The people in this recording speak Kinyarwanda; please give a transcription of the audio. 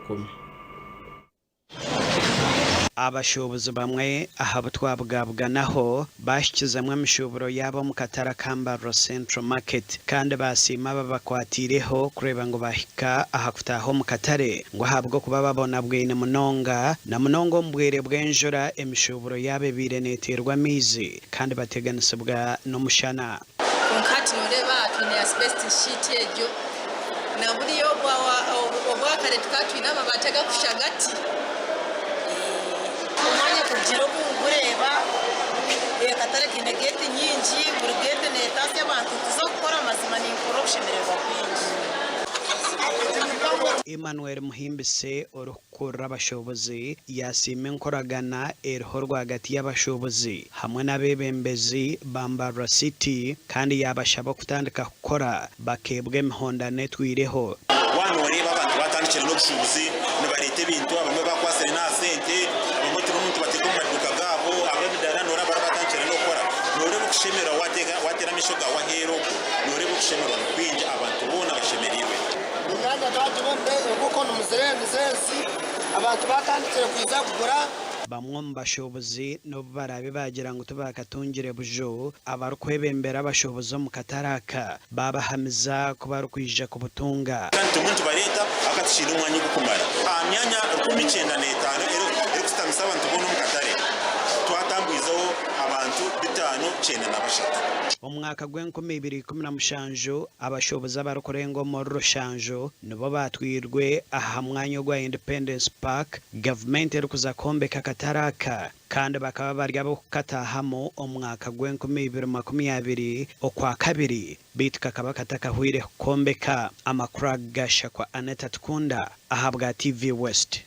10. Abashuubuzi bamwe aha twabwabwanaho bashikizamwe amashuburo yabo mu katara ka Mbarara Central Market kandi basima babakwatireho kureba ngo bahika aha kutaho mu katare ngo habwo kuba babona bwene munonga na munongo mbwere bwenjura emishuburo yabe bireneterwa mizi kandi bateganisibwa n'umushana konkati noreba tune asbestos sheet ejo na buriyo obwa kare tukatwina ababatega kushagati kujiro kureba katare kinegeti nyinji burugete netase abantu tuzokora amazima ni corruption rero kwinji. Emmanuel Muhimbise orukura abashuubuzi yasime nkoragana erihorwa hagati y'abashuubuzi hamwe n'abebembezi ba Mbarara City kandi yabashaba kutandika gukora bakebwe mihondane twireho wano reba abantu batandikira no bushubuzi nibarete bintu abamwe bakwasere na sente umuntu bateka mu maduka gabo ababidara nora barabatandikira no gukora nore bukushemera watera mishoga wa hero nore bukushemera kwinja abantu bona bashemeriwe umwanya twatubombe kuko n'umuzerezi abantu batandikira kwiza kugura bamwe mu bashuubuzi no barabe bagira ngo tubakatungire bujo abarukwebembera abashuubuzi mu kataraka babahamiza kuba rukwija ku butunga kandi umuntu bareta akatishira umwanya gukumara amyanya 19 ero kustamisa abantu bono mu katare twatambwizaho abantu 5 na bashatu umwaka gw'2017 abashuubuzi abarikurenga mu rushanjo nibo batwirwe aha mwanya gwa Independence Park government erukuza kombeka kataraka kandi bakaba bari abo kukatahamo umwaka gw'2020 okwa kabiri bitka kabakataka hwire kombeka amakuru gasha kwa Aneta Tukunda ahabwa TV West.